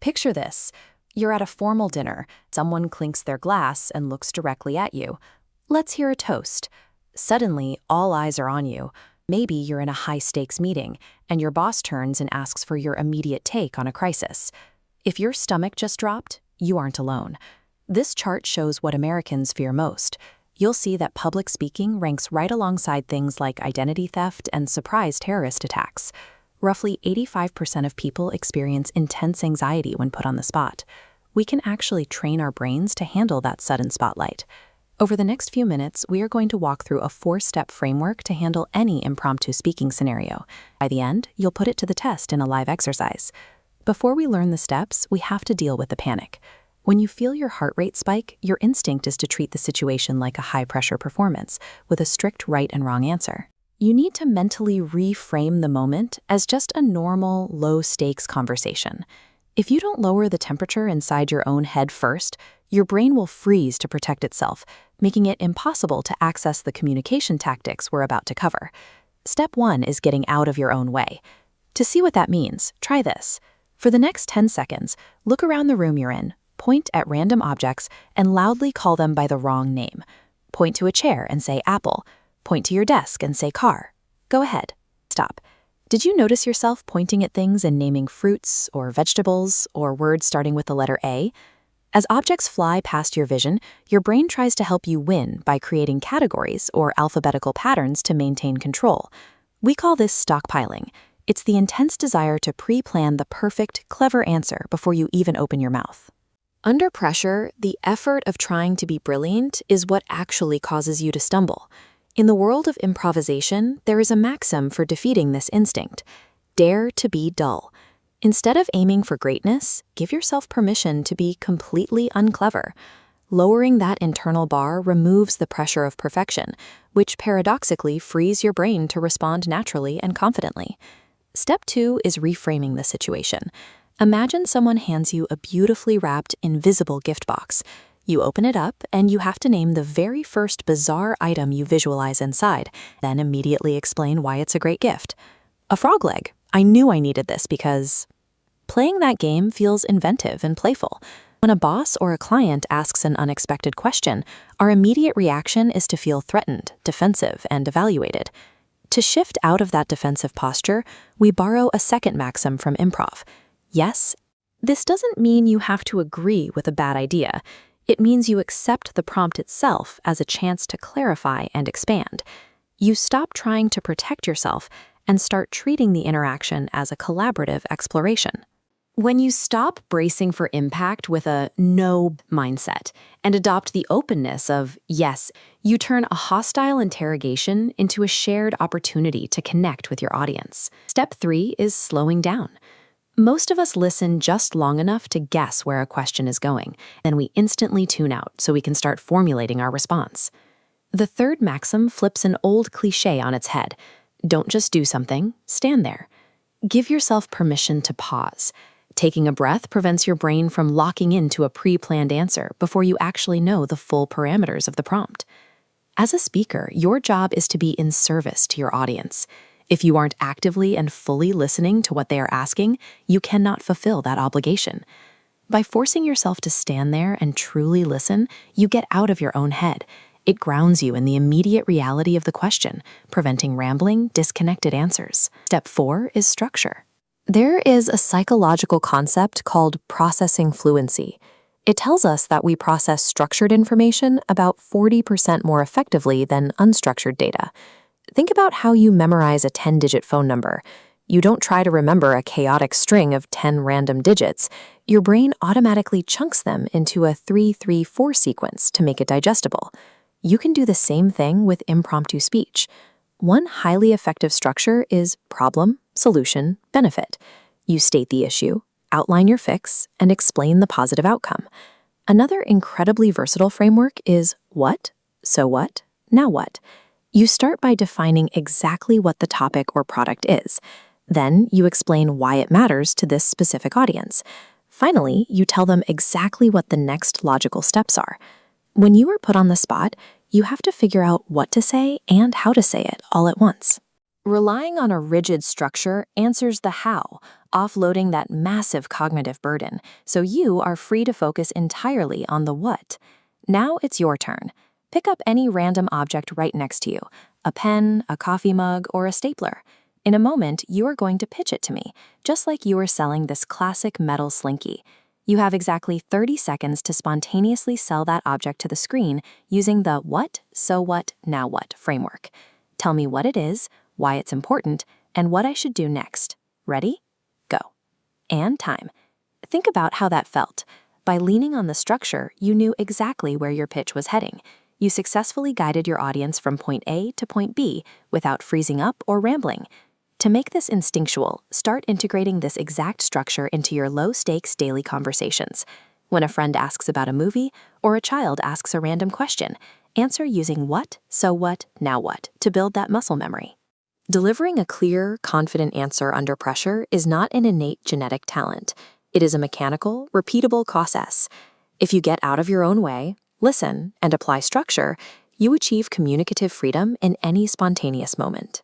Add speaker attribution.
Speaker 1: Picture this. You're at a formal dinner. Someone clinks their glass and looks directly at you. Let's hear a toast. Suddenly, all eyes are on you. Maybe you're in a high-stakes meeting, and your boss turns and asks for your immediate take on a crisis. If your stomach just dropped, you aren't alone. This chart shows what Americans fear most. You'll see that public speaking ranks right alongside things like identity theft and surprise terrorist attacks. Roughly 85% of people experience intense anxiety when put on the spot. We can actually train our brains to handle that sudden spotlight. Over the next few minutes, we are going to walk through a 4-step framework to handle any impromptu speaking scenario. By the end, you'll put it to the test in a live exercise. Before we learn the steps, we have to deal with the panic. When you feel your heart rate spike, your instinct is to treat the situation like a high-pressure performance, with a strict right and wrong answer. You need to mentally reframe the moment as just a normal, low-stakes conversation. If you don't lower the temperature inside your own head first, your brain will freeze to protect itself, making it impossible to access the communication tactics we're about to cover. Step 1 is getting out of your own way. To see what that means, try this. For the next 10 seconds, look around the room you're in, point at random objects, and loudly call them by the wrong name. Point to a chair and say apple. Point to your desk and say car. Go ahead. Stop. Did you notice yourself pointing at things and naming fruits or vegetables or words starting with the letter A? As objects fly past your vision, your brain tries to help you win by creating categories or alphabetical patterns to maintain control. We call this stockpiling. It's the intense desire to pre-plan the perfect, clever answer before you even open your mouth. Under pressure, the effort of trying to be brilliant is what actually causes you to stumble. In the world of improvisation, there is a maxim for defeating this instinct: dare to be dull. Instead of aiming for greatness, give yourself permission to be completely unclever. Lowering that internal bar removes the pressure of perfection, which paradoxically frees your brain to respond naturally and confidently. Step 2 is reframing the situation. Imagine someone hands you a beautifully wrapped, invisible gift box. You open it up, and you have to name the very first bizarre item you visualize inside, then immediately explain why it's a great gift. A frog leg. I knew I needed this because... Playing that game feels inventive and playful. When a boss or a client asks an unexpected question, our immediate reaction is to feel threatened, defensive, and evaluated. To shift out of that defensive posture, we borrow a second maxim from improv. Yes, this doesn't mean you have to agree with a bad idea. It means you accept the prompt itself as a chance to clarify and expand. You stop trying to protect yourself and start treating the interaction as a collaborative exploration. When you stop bracing for impact with a no mindset and adopt the openness of yes, you turn a hostile interrogation into a shared opportunity to connect with your audience. Step 3 is slowing down. Most of us listen just long enough to guess where a question is going, then we instantly tune out so we can start formulating our response. The third maxim flips an old cliché on its head. Don't just do something, stand there. Give yourself permission to pause. Taking a breath prevents your brain from locking into a pre-planned answer before you actually know the full parameters of the prompt. As a speaker, your job is to be in service to your audience. If you aren't actively and fully listening to what they are asking, you cannot fulfill that obligation. By forcing yourself to stand there and truly listen, you get out of your own head. It grounds you in the immediate reality of the question, preventing rambling, disconnected answers. Step 4 is structure. There is a psychological concept called processing fluency. It tells us that we process structured information about 40% more effectively than unstructured data. Think about how you memorize a 10-digit phone number. You don't try to remember a chaotic string of 10 random digits. Your brain automatically chunks them into a 3-3-4 sequence to make it digestible. You can do the same thing with impromptu speech. One highly effective structure is problem, solution, benefit. You state the issue, outline your fix, and explain the positive outcome. Another incredibly versatile framework is what, so what, now what. You start by defining exactly what the topic or product is. Then you explain why it matters to this specific audience. Finally, you tell them exactly what the next logical steps are. When you are put on the spot, you have to figure out what to say and how to say it all at once. Relying on a rigid structure answers the how, offloading that massive cognitive burden, so you are free to focus entirely on the what. Now it's your turn. Pick up any random object right next to you, a pen, a coffee mug, or a stapler. In a moment, you are going to pitch it to me, just like you were selling this classic metal slinky. You have exactly 30 seconds to spontaneously sell that object to the screen using the what, so what, now what framework. Tell me what it is, why it's important, and what I should do next. Ready? Go. And time. Think about how that felt. By leaning on the structure, you knew exactly where your pitch was heading. You successfully guided your audience from point A to point B without freezing up or rambling. To make this instinctual, start integrating this exact structure into your low-stakes daily conversations. When a friend asks about a movie or a child asks a random question, answer using what, so what, now what to build that muscle memory. Delivering a clear, confident answer under pressure is not an innate genetic talent. It is a mechanical, repeatable process. If you get out of your own way, listen, and apply structure, you achieve communicative freedom in any spontaneous moment.